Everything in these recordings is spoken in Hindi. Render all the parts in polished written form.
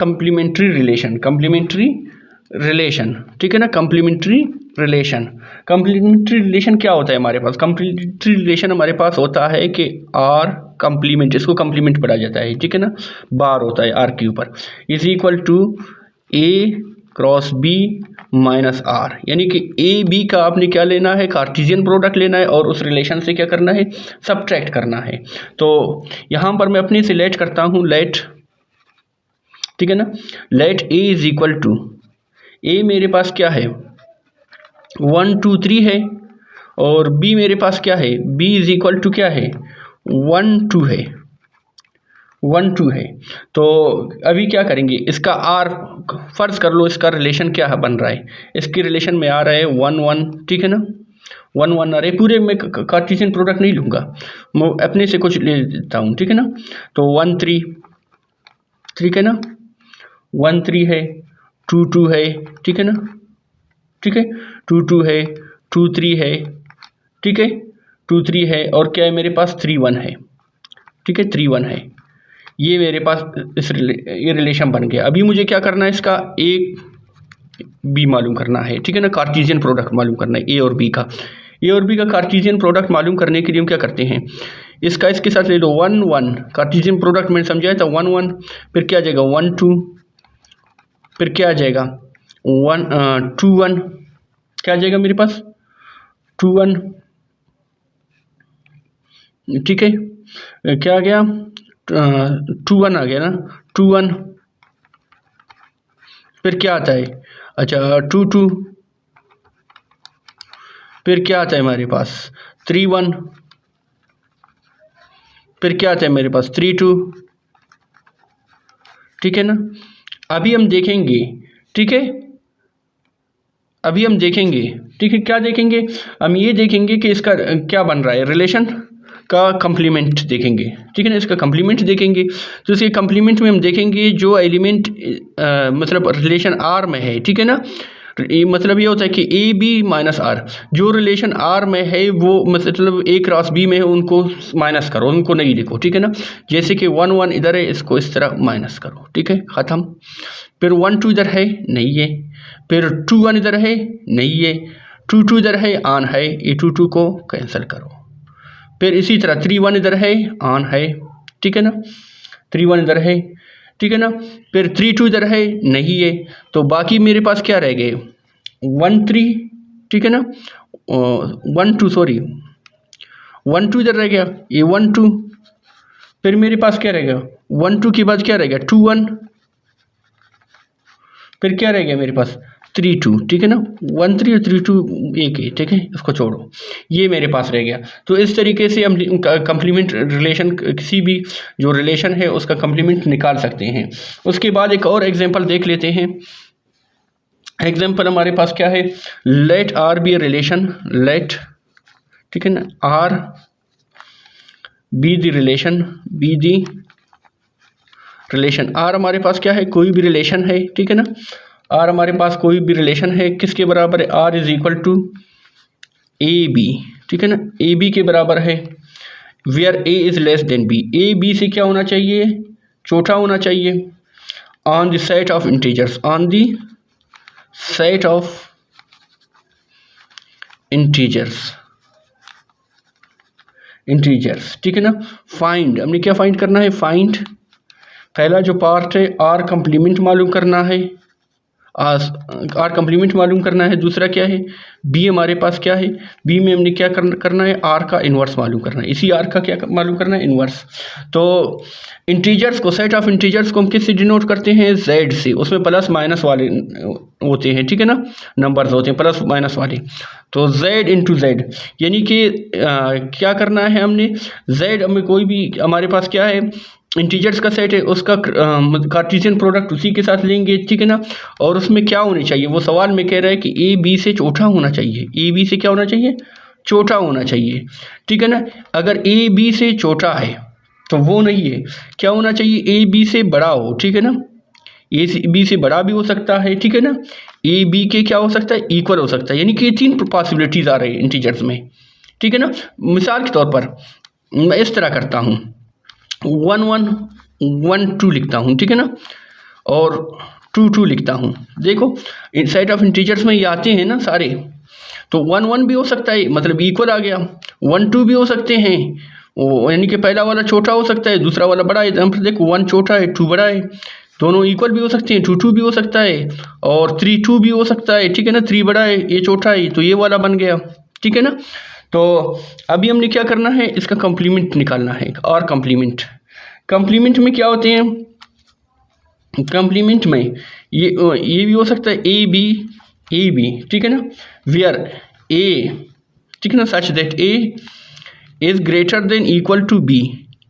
कंप्लीमेंट्री रिलेशन, कंप्लीमेंट्री रिलेशन, ठीक है ना। कंप्लीमेंट्री रिलेशन, कंप्लीमेंट्री रिलेशन क्या होता है हमारे पास? कंप्लीमेंट्री रिलेशन हमारे पास होता है कि आर कंप्लीमेंट, इसको कंप्लीमेंट पढ़ा जाता है, ठीक है ना, बार होता है आर के ऊपर, is equal to a cross b minus r, यानी कि ए बी का आपने क्या लेना है? कार्टेशियन प्रोडक्ट लेना है और उस रिलेशन से क्या करना है? सब्ट्रैक्ट करना है। तो यहाँ पर मैं अपने से लेट करता हूँ, लेट, ठीक है ना, let A is equal to, A मेरे पास क्या है? 1 2 3 है, और बी मेरे पास क्या है? बी इज इक्वल टू क्या है? 1 2 है, 1 2 है। तो अभी क्या करेंगे? इसका आर फर्ज कर लो, इसका रिलेशन क्या बन रहा है? इसके रिलेशन में आ रहा है 1 1, ठीक है ना, 1 1 आ रहे। पूरे में कार्टेशियन प्रोडक्ट नहीं लूँगा, मैं अपने से कुछ ले लेता हूँ, ठीक है ना। तो 1 3, ठीक है ना, 1 3 है, 2 2 है, ठीक है ना, ठीक है, 2 2 है, 2 3 है, ठीक है, 2 3 है, और क्या है मेरे पास? 3 1 है, ठीक है, 3 1 है। ये मेरे पास ये रिलेशन बन गया। अभी मुझे क्या करना है? इसका ए बी मालूम करना है, ठीक है ना, कार्टेशियन प्रोडक्ट मालूम करना है ए और बी का। ए और बी का कार्टेशियन प्रोडक्ट मालूम करने के लिए हम क्या करते हैं? इसका इसके साथ ले लो 1 1, कार्टेशियन प्रोडक्ट मैंने समझाया था 1 1, फिर क्या आ जाएगा? 1 2, फिर क्या आ जाएगा? 2 1, क्या आ जाएगा मेरे पास? 2 1, ठीक है, क्या आ गया? 2 1 आ गया ना, 2 1, फिर क्या आता है? अच्छा 2 2, फिर क्या आता है हमारे पास? 3 1, फिर क्या आता है मेरे पास? 3 2, ठीक है ना। अभी हम देखेंगे, ठीक है, अभी हम देखेंगे, ठीक है, क्या देखेंगे? हम ये देखेंगे कि इसका क्या बन रहा है, रिलेशन का कंप्लीमेंट देखेंगे, ठीक है ना, इसका कंप्लीमेंट देखेंगे। तो इसके कंप्लीमेंट में हम देखेंगे जो एलिमेंट मतलब रिलेशन आर में है, ठीक है ना, मतलब ये होता है कि ए बी माइनस आर, जो रिलेशन आर में है वो मतलब ए क्रॉस बी में है, उनको माइनस करो, उनको नहीं लिखो, ठीक है ना। जैसे कि 1 1 इधर है, इसको इस तरह माइनस करो, ठीक है, ख़त्म। फिर 1 2 इधर है, नहीं है, फिर 2 1 इधर है, नहीं है, 2 2 इधर है, ऑन है, ये 2 2 को कैंसिल करो। फिर इसी तरह 3 1 इधर है, ऑन है, ठीक है ना, 3 1 इधर है, ठीक है ना, फिर 3 2 इधर है, नहीं है, तो बाकी मेरे पास क्या रह गए? 1 3, ठीक है ना, 1 2 सॉरी 1 2 इधर रह गया, ये 1 2, फिर मेरे पास क्या रह गया? 1 2 के बाद क्या रह गया? 2 1, फिर क्या रह गया मेरे पास? 3 2, ठीक है ना, 1 3 और 3 2 एक ही, ठीक है, इसको छोड़ो, ये मेरे पास रह गया। तो इस तरीके से हम कंप्लीमेंट रिलेशन, किसी भी जो रिलेशन है उसका कंप्लीमेंट निकाल सकते हैं। उसके बाद एक और एग्जांपल देख लेते हैं। एग्जांपल हमारे पास क्या है? Let r be relation, let, ठीक है ना, r be the relation, be the relation. R हमारे पास क्या है? कोई भी रिलेशन है, ठीक है ना, आर हमारे पास कोई भी रिलेशन है, किसके बराबर है? R is equal to a b, ठीक है ना, ए बी के बराबर है, where a is less than b, a b से क्या होना चाहिए? छोटा होना चाहिए। On the set of integers, on the set of integers, integers, ठीक है ना। फाइंड, हमने क्या फाइंड करना है? फाइंड, पहला जो पार्ट है आर कंप्लीमेंट मालूम करना है, आर कंप्लीमेंट मालूम करना है। दूसरा क्या है? बी हमारे पास क्या है? बी में हमने क्या करना है? आर का इन्वर्स मालूम करना है। इसी आर का क्या मालूम करना है? इन्वर्स। तो इंटीजर्स को, सेट ऑफ इंटीजर्स को हम किससे डिनोट करते हैं? जेड से। उसमें प्लस माइनस वाले होते हैं, ठीक है ना, नंबर्स होते हैं प्लस माइनस वाले। तो जेड इंटू जेड, यानी कि क्या करना है हमने? जेड में कोई भी हमारे पास क्या है? इंटीजर्स का सेट है, उसका कार्टेशियन प्रोडक्ट उसी के साथ लेंगे, ठीक है ना। और उसमें क्या होनी चाहिए? वो सवाल में कह रहा है कि ए बी से छोटा होना चाहिए, ए बी से क्या होना चाहिए? छोटा होना चाहिए, ठीक है ना। अगर ए बी से छोटा है तो वो नहीं है, क्या होना चाहिए? ए बी से बड़ा हो, ठीक है ना, ए बी से बड़ा भी हो सकता है, ठीक है ना, ए बी के क्या हो सकता है? इक्वल हो सकता है। यानी कि 3 पॉसिबिलिटीज आ रही है इंटीजर्स में, ठीक है ना। मिसाल के तौर पर मैं इस तरह करता हूँ, 1 1 1 2 लिखता हूँ, ठीक है ना, और 2 2 लिखता हूँ। देखो सेट ऑफ इंटीजर्स में ये आते हैं ना सारे, तो 1 1 भी हो सकता है, मतलब इक्वल आ गया। 1 2 भी हो सकते हैं, वो यानी कि पहला वाला छोटा हो सकता है, दूसरा वाला बड़ा है। देखो 1 छोटा है 2 बड़ा है, दोनों इक्वल भी हो सकते हैं। 2 2 भी हो सकता है और 3 2 भी हो सकता है, ठीक है ना। 3 बड़ा है, ये छोटा है, तो ये वाला बन गया, ठीक है ना। तो अभी हमने क्या करना है, इसका कॉम्प्लीमेंट निकालना है। और कॉम्प्लीमेंट में क्या होते हैं, कॉम्प्लीमेंट में ये भी हो सकता है ए बी, ठीक है ना। वेयर ए, ठीक है ना, such that a is greater than equal to b,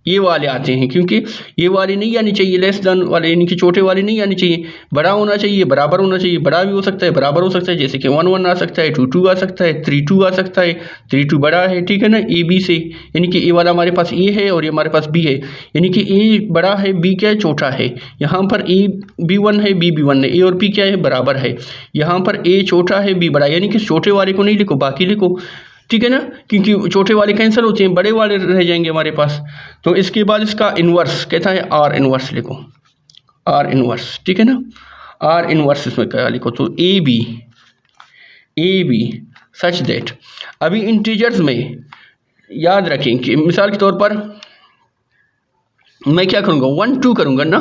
ये वाले आते हैं। क्योंकि ये वाले नहीं आनी चाहिए, लेस देन वाले यानी कि छोटे वाले नहीं आनी चाहिए, बड़ा होना चाहिए, बराबर होना चाहिए। बड़ा भी हो सकता है, बराबर हो सकता है, जैसे कि 1 1 आ सकता है, 2 2 आ सकता है, 3 2 आ सकता है। 3 2 बड़ा है, ठीक है ना, ए बी से, यानी कि ए वाला हमारे पास ए है और ये हमारे पास बी है, यानी कि ए बड़ा है, बी क्या है, छोटा है। यहाँ पर ए बी 1 है, बी 1 है, ए और बी क्या है, बराबर है। यहाँ पर ए छोटा है, बी बड़ा है, यानी कि छोटे वाले को नहीं लिखो, बाकी लिखो, ठीक है ना, क्योंकि छोटे वाले कैंसिल होते हैं, बड़े वाले रह जाएंगे हमारे पास। तो इसके बाद इसका इन्वर्स कहता है आर इन्वर्स लिखो, आर इन्वर्स, ठीक है ना। आर इन्वर्स इसमें क्या लिखो, तो ए बी सच दैट। अभी इंटीजर्स में याद रखें कि मिसाल के तौर पर मैं क्या करूँगा, 1 2 करूँगा ना,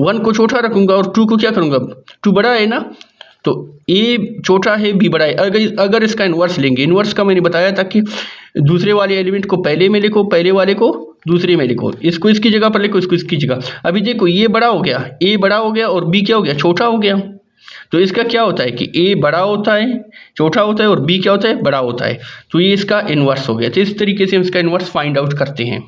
1 को छोटा रखूँगा और 2 को क्या करूँगा, 2 बड़ा है ना, तो ए छोटा है, बी बड़ा है। अगर इसका इन्वर्स लेंगे, इन्वर्स का मैंने बताया था कि दूसरे वाले एलिमेंट को पहले में लिखो, पहले वाले को दूसरे में लिखो, इसको इसकी जगह पर लिखो, इसको इसकी जगह। अभी देखो ये बड़ा हो गया, ए बड़ा हो गया और बी क्या हो गया, छोटा हो गया। तो इसका क्या होता है कि ए बड़ा होता है, छोटा होता है, और बी क्या होता है, बड़ा होता है। तो ये इसका इन्वर्स हो गया। तो इस तरीके से हम इसका इन्वर्स फाइंड आउट करते हैं।